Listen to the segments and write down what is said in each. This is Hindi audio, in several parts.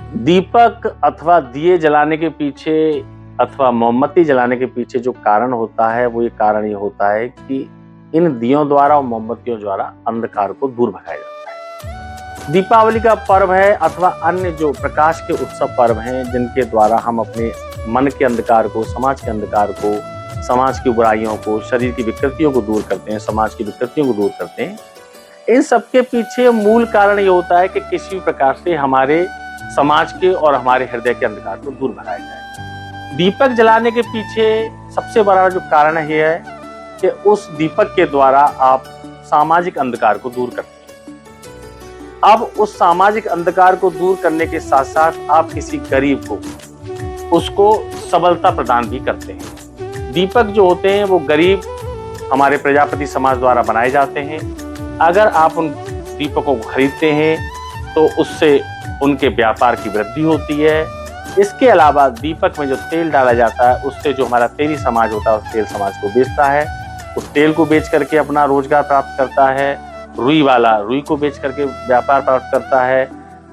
दीपक अथवा दिए जलाने के पीछे अथवा मोमबत्ती जलाने के पीछे जो कारण होता है वो ये होता है कि इन दियों द्वारा और मोमबत्तियों द्वारा अंधकार को दूर भगाया जाता है। दीपावली का पर्व है अथवा अन्य जो प्रकाश के उत्सव पर्व हैं जिनके द्वारा हम अपने मन के अंधकार को, समाज के अंधकार को, समाज की बुराइयों को, शरीर की विकृतियों को दूर करते हैं, समाज की विकृतियों को दूर करते हैं। इन सबके पीछे मूल कारण ये होता है कि किसी भी प्रकार से हमारे समाज के और हमारे हृदय के अंधकार को दूर भगाया जाए। दीपक जलाने के पीछे सबसे बड़ा जो कारण ये है कि उस दीपक के द्वारा आप सामाजिक अंधकार को दूर करते हैं। अब उस सामाजिक अंधकार को दूर करने के साथ साथ आप किसी गरीब को उसको सबलता प्रदान भी करते हैं। दीपक जो होते हैं वो गरीब हमारे प्रजापति समाज द्वारा बनाए जाते हैं। अगर आप उन दीपकों को खरीदते हैं तो उससे उनके व्यापार की वृद्धि होती है। इसके अलावा दीपक में जो तेल डाला जाता है उससे जो हमारा तेली समाज होता है उस तेल समाज को बेचता है, उस तेल को बेच करके अपना रोजगार प्राप्त करता है। रुई वाला रुई को बेच करके व्यापार प्राप्त करता है।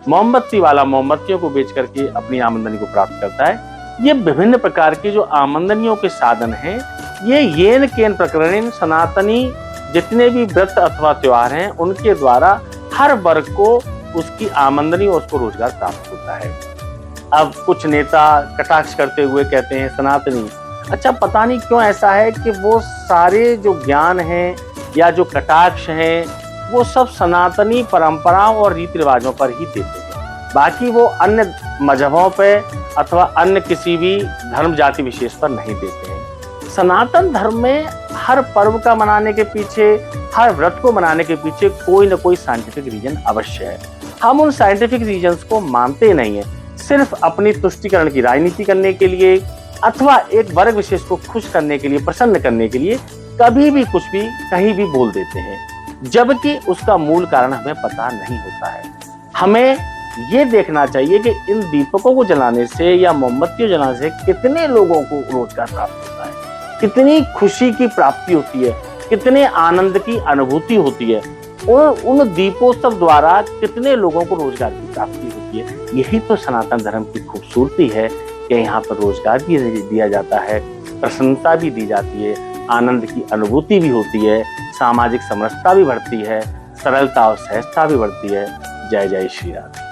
मोमबत्ती वाला मोमबत्तियों को बेच करके अपनी आमदनी को प्राप्त करता है। ये विभिन्न प्रकार के जो आमदनियों के साधन हैं ये येन केन प्रकरण सनातनी जितने भी व्रत अथवा त्योहार हैं उनके द्वारा हर वर्ग को उसकी आमदनी और उसको रोजगार प्राप्त होता है। अब कुछ नेता कटाक्ष करते हुए कहते हैं सनातनी। अच्छा, पता नहीं क्यों ऐसा है कि वो सारे जो ज्ञान हैं या जो कटाक्ष हैं वो सब सनातनी परंपराओं और रीति रिवाजों पर ही देते हैं। बाकी वो अन्य मजहबों पे अथवा अन्य किसी भी धर्म जाति विशेष पर नहीं देते हैं। सनातन धर्म में हर पर्व का मनाने के पीछे, हर व्रत को मनाने के पीछे कोई ना कोई साइंटिफिक रीजन अवश्य है। हम उन साइंटिफिक रीजन्स को मानते नहीं है, सिर्फ अपनी तुष्टिकरण की राजनीति करने के लिए अथवा एक वर्ग विशेष को खुश करने के लिए, प्रसन्न करने के लिए कभी भी कुछ भी कहीं भी बोल देते हैं, जबकि उसका मूल कारण हमें पता नहीं होता है। हमें ये देखना चाहिए कि इन दीपकों को जलाने से या मोमबत्तियों जलाने से कितने लोगों को रोजगार प्राप्त होता है, कितनी खुशी की प्राप्ति होती है, कितने आनंद की अनुभूति होती है और उन दीपोत्सव द्वारा कितने लोगों को रोजगार की प्राप्ति होती है। यही तो सनातन धर्म की खूबसूरती है कि यहाँ पर रोजगार भी दिया जाता है, प्रसन्नता भी दी जाती है, आनंद की अनुभूति भी होती है, सामाजिक समरसता भी बढ़ती है, सरलता और सहजता भी बढ़ती है। जय जय श्री राम।